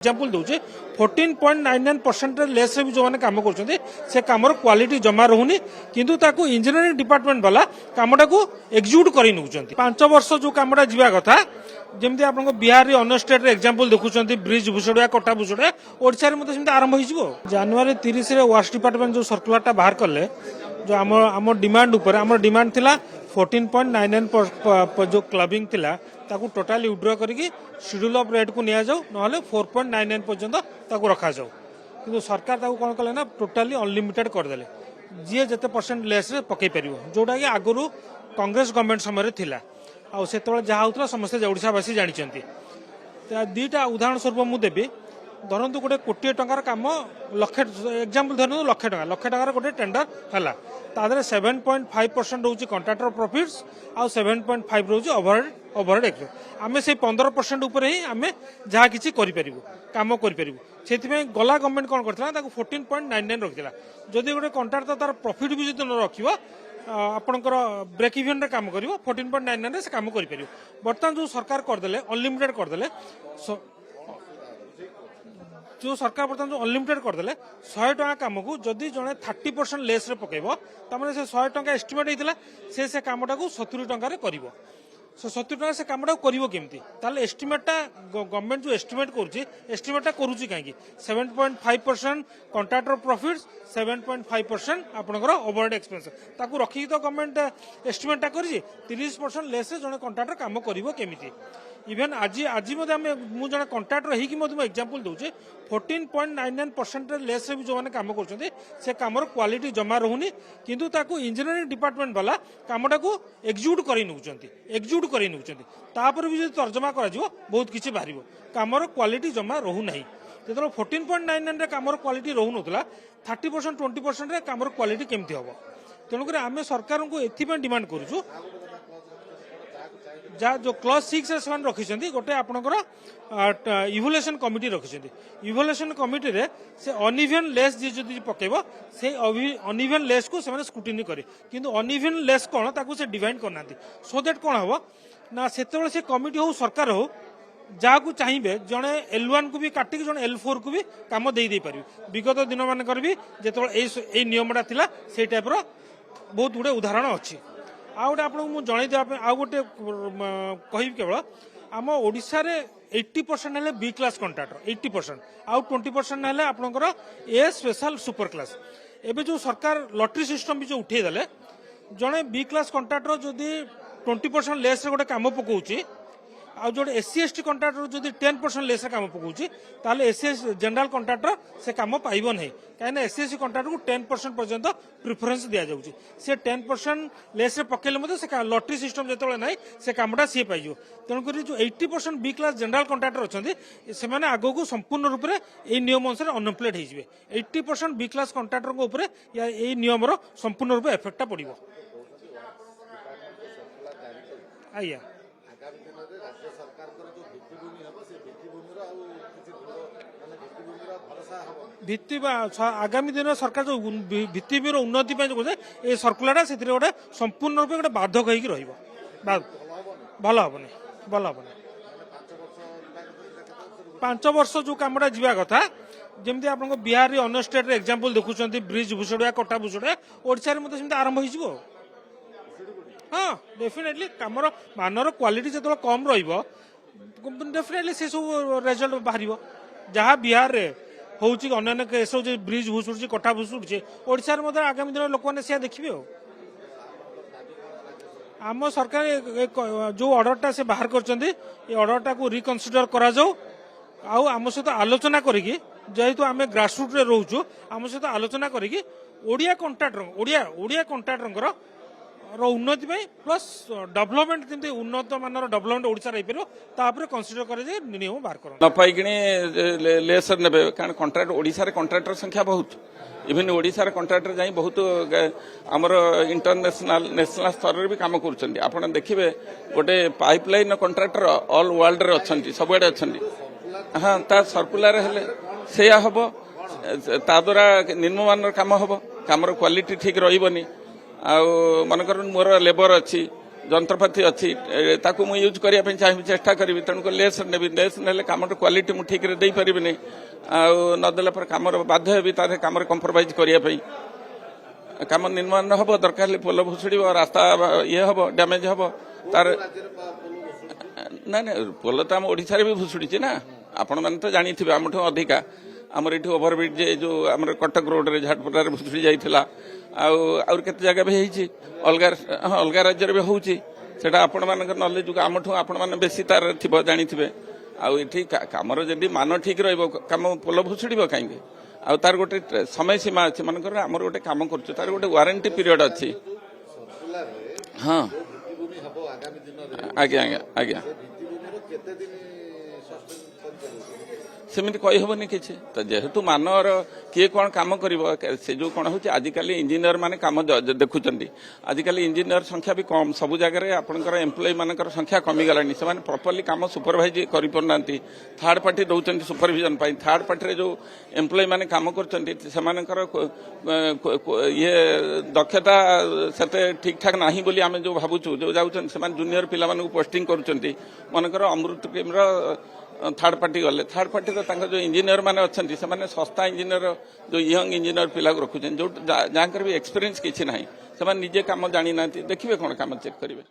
example दूचे 14.99% less रे भी जो माने काम करछन्ते से कामर क्वालिटी जमा रहउनी किंतु ताकू इंजीनियरिंग डिपार्टमेंट वाला कामटा को एग्जीक्यूट करि नउछन्ती 5 वर्ष जो कामटा जिबा कथा जेमति आपनको बिहार रे अन स्टेट रे एग्जांपल देखुछन्ती ब्रिज भुसड़िया कोटा भुसड़िया ओडिसा रे मते सेमते आरंभ होइजिवो जनवरी 30 रे वास्ट डिपार्टमेंट जो सर्कुलरटा बाहर करले जो आम डिमांड ऊपर आम डिमांड थिला 14.99 जो क्लबिंग थिला ताकू टोटाली विड्रॉ करके शेड्यूल ऑफ रेट को निया जाऊ नहले 4.99 पर्यंत ताकू रखा जाऊ किंतु सरकार ताकू कोन कले ना टोटाली अनलिमिटेड कर देले जी जते परसेंट लेस रे पकई परिवो जोटा कि आगुरु कांग्रेस गवर्नमेंट समय रे थिला आ सेतबे जहा होतला समस्त ओडिसावासी जानिचंती दुईटा उदाहरण स्वरूप मु देबी धरतु गोटे कोटी टंकार काम लक्षे एग्जांपल धरतु लक्षे टंकार गोटे टेंडर हला तादरे 7.5% रोची कॉन्ट्रैक्टर प्रॉफिट्स आ 7.5 रोची ओवरहेड एक्सपेंस आमे से 15% ऊपर ही आमे जहा किछि करि परिबो काम करि परिबो सेति गला गवर्नमेंट कोन करथला ताको 14.99 रखिला जदि गोटे कॉन्ट्रैक्टर तार प्रॉफिट भी जदि न रखिबो आपनकर ब्रेक इवन रे काम करिवो 14.99 रे से काम करि परिबो वर्तमान जो सरकार कर देले अनलिमिटेड कर देले जो सरकार बर्तमान जो अनलिमिटेड करदे 100 टका कम को जदि जड़े 30% लेस रे पकेबो तमने से 100 टका एस्टिमेट होइतिला से कामटा को 70 टका रे करिवो 70 टका से कामटा करिवो केमती ताले एस्टिमेटटा गवर्नमेंट जो एस्टिमेट करूची एस्टिमेटटा करूची काहेकि 7.5% कॉन्ट्रैक्टर प्रॉफिट्स 7.5% आपनकर ओवरहेड एक्सपेंस ताकू रखी तो गवर्नमेंट एस्टिमेटटा करिजी 30% लेस रे जने कॉन्ट्रैक्टर काम करिवो केमिति इवेन आज मु जन कॉन्ट्रैक्टर ही एग्जांपल दूचे 14.99% लेस रे भी जो माने काम करछन्ते से कामर क्वालिटी जमा रहउनी किंतु ताकू इंजीनियरिंग डिपार्टमेंट वाला कामटा को एग्जीक्यूट करि नउछन्ती तापर भी जदि तर्जमा करा जिवो बहुत किछि बाहरिबो कामर क्वालिटी जमा रहउ नाही जेतरो 14.99 रे कामर क्वालिटी रहउ नथला 30% 20% रे कामर क्वालिटी केमति होबो तेणु करी आमे सरकार को एथि डिमांड करूछु जा जो क्लॉज 6 से रखिछन्ती गोटे आपनकर इवोल्यूशन कमिटी रखिछन्ती इवोल्यूशन कमिटी रे से अनइवन लेस जदि पकेबो से अनइवन लेस को से स्क्रूटिनी करे किंतु अनइवन लेस कोन ताकू से डिवाइड करनांती सो दैट कोन हबो ना सेतेबेले से कमिटी हो सरकार हो जाकू चाहिए जड़े L1 को भी काटिक जड़े L4 को भी काम दे पारि विगत दिन मानकर भी जो नियमटा थिला से टाइप रो बहुत गुड़े उदाहरण अच्छी आ गोटे आपको जन आ गोटे कह केवल आम ओडिशा रे 80% है बी क्लास कॉन्ट्रैक्टर 80% आउ 20% है आपनकर ए स्पेशल सुपर क्लास एबे जो सरकार लॉटरी सिस्टम भी जो उठे देले जड़े बी क्लास कॉन्ट्रैक्टर जदि 20% लेस रे गोटे काम पकाउची आ जो एससी एसटी कॉन्ट्रैक्टर जदि 10% लेस काम पकाउची ताले एससी जनरल कॉन्ट्रैक्टर से काम पाइबो नहीं कहीं एससी एसटी कॉन्ट्रैक्टर को 10% पर्यंत प्रिफरेंस दिया जाउची से 10% लेस रे पकेले मते से लॉटरी सिस्टम जेतले नाही से कामटा सी पाइजो तेणु करी जो 80% बी क्लास जनरल कॉन्ट्रैक्टर अछंती से माने आगो को संपूर्ण रूप रे ए नियम अनुसार अनएम्प्लॉयड हो जिवे 80% बी क्लास कॉन्ट्रैक्टर को ऊपर या ए नियम रो संपूर्ण रूप इफेक्ट पड़िबो आया भित्ति आगामी दिन सरकार जो भित्तिभूमिर उन्नति ये सर्कुलर से गोटे संपूर्ण रूप गोटे बाधक हो भल हेनी 5 वर्ष जो कामटा जावा कथा जमी आप बिहार अन स्टेट एग्जांपल देखुं ब्रिज भुसड़िया कोटा भुसड़िया ओडिशा रे मते आरंभ हो हाँ डेफिनेटली कामर मानर क्वालिटी जो कम डेफिनेटली से सब रिजल्ट बाहर जहाँ बिहार रे होउची अन्य केस ब्रिज भुसुड़ी कोटा भुसुड़ी ओडिशा रे आगामी दिन लोक मैंने देखिए आम सरकार जो ऑर्डरटा से बाहर कर ऑर्डरटा को रिकनसीडर करा जाऊ आम सहित आलोचना करी जेहेतु आम ग्रासरूट रे रोचु आम सहित आलोचना करी ओडिया कॉन्ट्रैक्टर उन्नति प्लस डेवलपमेंट केमती उन्नत मानर डेवलपमेंट ओडिशा रे पेरो तापर कंसीडर करे जे नियम बाहर कर न पाइकिनी लेसर नेबे कारण कॉन्ट्रैक्ट ओडिशा रे कॉन्ट्रैक्टर संख्या बहुत इवन ओडिशा रे कॉन्ट्रैक्टर जाई बहुत हमर इंटरनेशनल नेशनल स्तर रे भी काम करछन्ती आपण देखिबे गोटे पाइपलाइन कॉन्ट्रैक्टर ऑल वर्ल्ड रे अछन्ती सबेडे अछन्ती हां ता सर्कुलर हेले सेया हबो ता द्वारा निम्नमानर काम हबो कामर क्वालिटी ठीक रहिबनी आ मनकर मोर लेबर अच्छी ଯନ୍ତ୍ରପାତି ଅଛି ତାକୁ ମୁଁ ୟୁଜ୍ କରିବା ପାଇଁ ଚାହିଁବି ଚେଷ୍ଟା କରିବି ତେଣୁକରି ଲେସ୍ ନେବି ଲେସ୍ ନେଲେ କାମର କ୍ୱାଲିଟି ମୁଁ ଠିକରେ ଦେଇପାରିବିନି ଆଉ ନଦେଲା ପରେ କାମର ବାଧ୍ୟ ହେବି ତା କାମରେ କମ୍ପ୍ରମାଇଜ୍ କରିବା ପାଇଁ କାମ ନିର୍ମାଣ ହବ ଦରକାର ହେଲେ ପୋଲ ଭୁଷୁଡ଼ିବ ରାସ୍ତା ଇଏ ହବ ଡ୍ୟାମେଜ ହବ ତାର ନାଇଁ ନାଇଁ ପୋଲ ତ ଆମ ଓଡ଼ିଶାରେ ବି ଭୁଷୁଡ଼ିଛି ନା ଆପଣମାନେ ତ ଜାଣିଥିବେ ଆମଠୁ ଅଧିକା ଆମର ଏଠି ଓଭରବ୍ରିଜ୍ ଯୋଉ ଆମର କଟକ ରୋଡରେ ଝାଟପଡ଼ାରେ ଭୁଷୁଡ଼ି ଯାଇଥିଲା ଆଉ ଆହୁରି କେତେ ଜାଗା ବି ହେଇଛି ଅଲଗା ରାଜ୍ୟରେ ବି ହଉଛି ସେଟା ଆପଣମାନଙ୍କର ନଲେଜକୁ ଆମଠୁ ଆପଣମାନେ ବେଶୀ ତାର ଥିବ ଜାଣିଥିବେ ଆଉ ଏଠି କାମର ଯଦି ମାନ ଠିକ ରହିବ କାମ ପୋଲ ଭୁଷୁଡ଼ିବ କାହିଁକି ଆଉ ତାର ଗୋଟେ ସମୟ ସୀମା ଅଛି ମନେକର ଆମର ଗୋଟେ କାମ କରୁଛୁ ତାର ଗୋଟେ ୱାରେଣ୍ଟି ପିରିୟଡ ଅଛି ହଁ ଆଜ୍ଞା ଆଜ୍ଞା ଆଜ୍ଞା ସେମିତି କହିହେବନି କିଛି ତ ଯେହେତୁ ମାନର କିଏ କ'ଣ କାମ କରିବ ସେ ଯୋଉ କ'ଣ ହେଉଛି ଆଜିକାଲି ଇଞ୍ଜିନିୟର ମାନେ କାମ ଦେଖୁଛନ୍ତି ଆଜିକାଲି ଇଞ୍ଜିନିୟର ସଂଖ୍ୟା ବି କମ୍ ସବୁ ଜାଗାରେ ଆପଣଙ୍କର ଏମ୍ପ୍ଲୟି ମାନଙ୍କର ସଂଖ୍ୟା କମିଗଲାଣି ସେମାନେ ପ୍ରପରଲି କାମ ସୁପରଭାଇଜ କରିପାରୁନାହାନ୍ତି ଥାର୍ଡ ପାର୍ଟି ଦେଉଛନ୍ତି ସୁପରଭିଜନ ପାଇଁ ଥାର୍ଡ ପାର୍ଟିରେ ଯୋଉ ଏମ୍ପ୍ଲୟି ମାନେ କାମ କରୁଛନ୍ତି ସେମାନଙ୍କର ଇଏ ଦକ୍ଷତା ସେତେ ଠିକଠାକ ନାହିଁ ବୋଲି ଆମେ ଯୋଉ ଭାବୁଛୁ ଯୋଉ ଯାଉଛନ୍ତି ସେମାନେ ଜୁନିୟର ପିଲାମାନଙ୍କୁ ପୋଷ୍ଟିଂ କରୁଛନ୍ତି ମନେକର ଅମୃତ ଟିମ୍ର ଥାର୍ଡ ପାର୍ଟି ଗଲେ ଥାର୍ଡ ପାର୍ଟିର ତାଙ୍କ ଯୋଉ ଇଞ୍ଜିନିୟର ମାନେ ଅଛନ୍ତି ସେମାନେ ଶସ୍ତା ଇଞ୍ଜିନିୟର ଯୋଉ ୟଙ୍ଗ ଇଞ୍ଜିନିୟର ପିଲାକୁ ରଖୁଛନ୍ତି ଯୋଉ ଯାହାଙ୍କର ବି ଏକ୍ସପିରିଏନ୍ସ କିଛି ନାହିଁ ସେମାନେ ନିଜେ କାମ ଜାଣିନାହାନ୍ତି ଦେଖିବେ କ'ଣ କାମ ଚେକ୍ କରିବେ